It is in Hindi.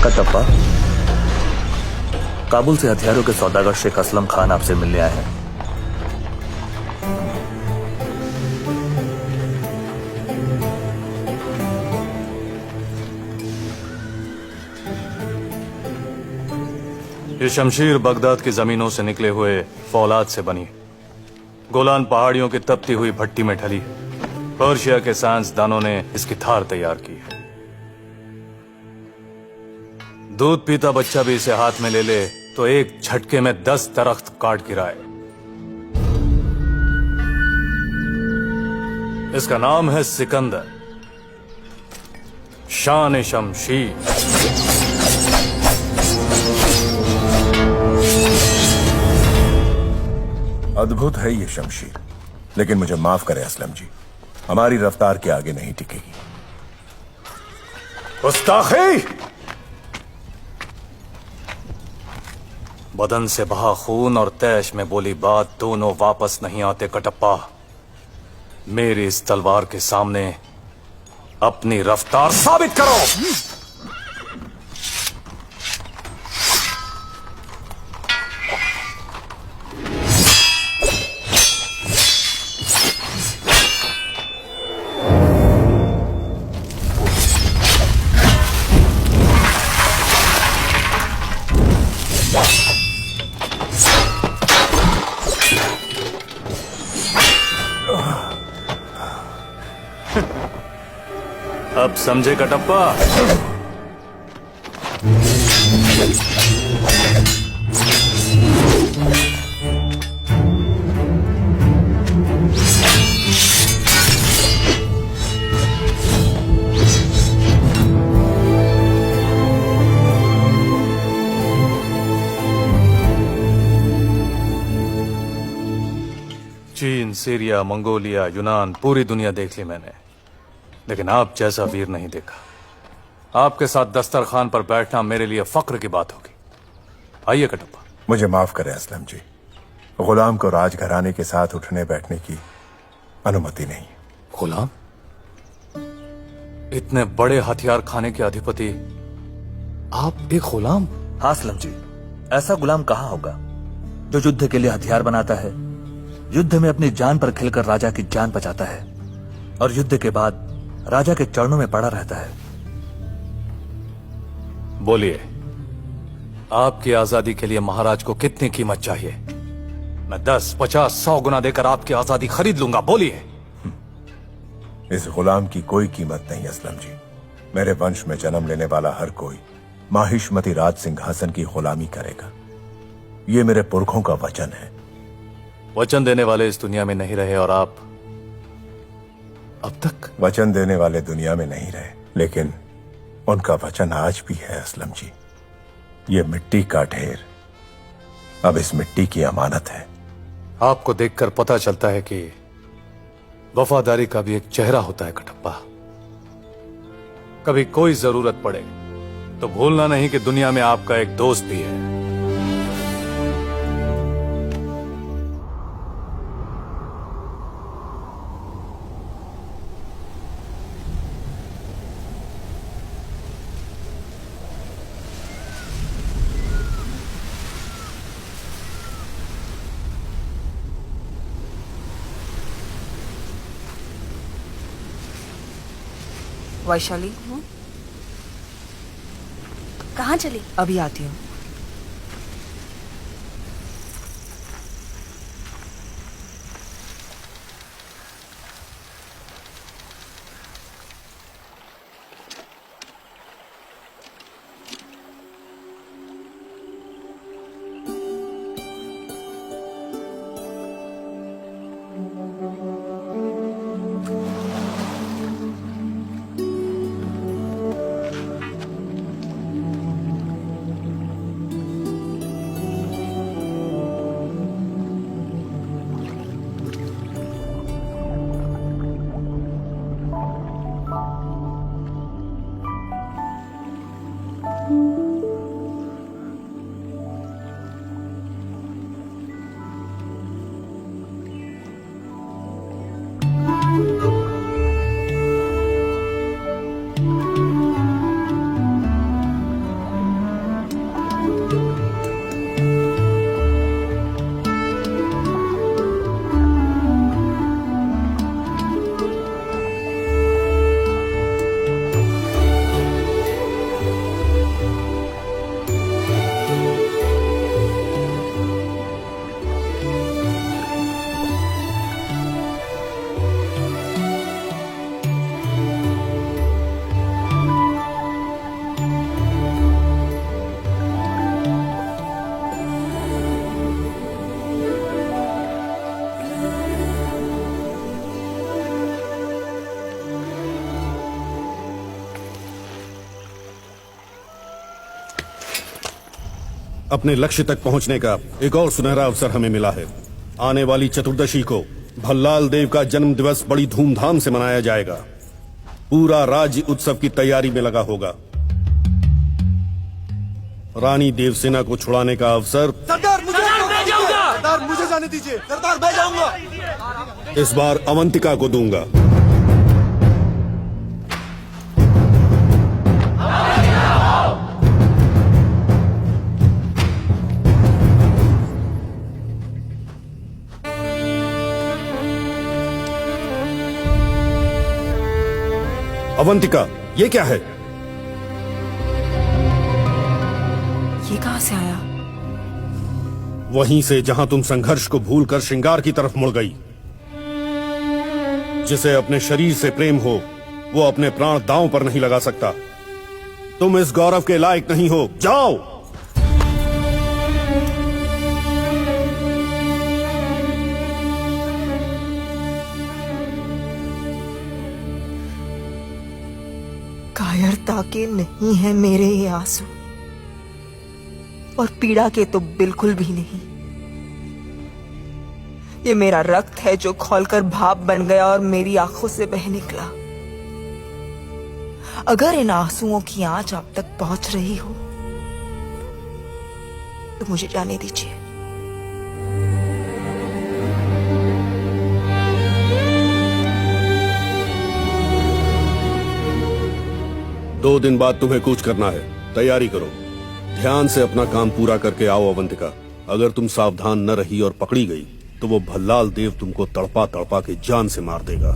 कटप्पा, काबुल से हथियारों के सौदागर शेख असलम खान आपसे मिलने आए हैं। ये शमशीर बगदाद की जमीनों से निकले हुए फौलाद से बनी, गोलान पहाड़ियों की तपती हुई भट्टी में ढली। पर्शिया के साइंसदानों ने इसकी धार तैयार की है। दूध पीता बच्चा भी इसे हाथ में ले ले तो एक झटके में 10 दरख्त काट गिराए। इसका नाम है सिकंदर, शान शमशीर। अद्भुत है ये शमशीर, लेकिन मुझे माफ करें असलम जी, हमारी रफ्तार के आगे नहीं टिकेगी। गुस्ताखी! बदन से बहा खून और तैश में बोली बात दोनों वापस नहीं आते कटप्पा। मेरी इस तलवार के सामने अपनी रफ्तार साबित करो। अब समझे कटप्पा? चीन, सीरिया, मंगोलिया, यूनान, पूरी दुनिया देख ली मैंने, लेकिन आप जैसा वीर नहीं देखा। आपके साथ दस्तरखान पर बैठना मेरे लिए फक्र की बात होगी। आइए कटप्पा। मुझे माफ करें असलम जी, गुलाम को राजघराने के साथ उठने बैठने की अनुमति नहीं। गुलाम? इतने बड़े हथियार खाने के अधिपति आप एक गुलाम? हाँ असलम जी, ऐसा गुलाम कहाँ होगा जो युद्ध के लिए हथियार बनाता है, युद्ध में अपनी जान पर खिलकर राजा की जान बचाता है और युद्ध के बाद राजा के चरणों में पड़ा रहता है। बोलिए, आपकी आजादी के लिए महाराज को कितनी कीमत चाहिए? मैं 10, 50, 100 गुना देकर आपकी आजादी खरीद लूंगा। बोलिए। इस गुलाम की कोई कीमत नहीं असलम जी। मेरे वंश में जन्म लेने वाला हर कोई माहिष्मती राज सिंहासन की गुलामी करेगा। ये मेरे पुरखों का वचन है। वचन देने वाले इस दुनिया में नहीं रहे और आप अब तक? वचन देने वाले दुनिया में नहीं रहे, लेकिन उनका वचन आज भी है असलम जी। ये मिट्टी का ढेर अब इस मिट्टी की अमानत है। आपको देखकर पता चलता है कि वफादारी का भी एक चेहरा होता है कटप्पा। कभी कोई जरूरत पड़े तो भूलना नहीं कि दुनिया में आपका एक दोस्त भी है। वैशाली, कहाँ चली? अभी आती हूँ। अपने लक्ष्य तक पहुंचने का एक और सुनहरा अवसर हमें मिला है। आने वाली चतुर्दशी को भल्लाल देव का जन्म दिवस बड़ी धूमधाम से मनाया जाएगा। पूरा राज्य उत्सव की तैयारी में लगा होगा। रानी देवसेना को छुड़ाने का अवसर सरदार मुझे जाने दीजिए। सरदार मैं जाऊंगा। इस बार अवंतिका को दूंगा। अवंतिका, ये क्या है? ये कहां से आया? वहीं से जहां तुम संघर्ष को भूलकर श्रृंगार की तरफ मुड़ गई। जिसे अपने शरीर से प्रेम हो वो अपने प्राण दांव पर नहीं लगा सकता। तुम इस गौरव के लायक नहीं हो। जाओ। कायरता के नहीं है मेरे ये आंसू, और पीड़ा के तो बिल्कुल भी नहीं। ये मेरा रक्त है जो खौलकर भाप बन गया और मेरी आंखों से बह निकला। अगर इन आंसुओं की आंच आप तक पहुंच रही हो तो मुझे जाने दीजिए। दो दिन बाद तुम्हें कूच करना है। तैयारी करो। ध्यान से अपना काम पूरा करके आओ अवंतिका। अगर तुम सावधान न रही और पकड़ी गई तो वो भल्लाल देव तुमको तड़पा तड़पा के जान से मार देगा।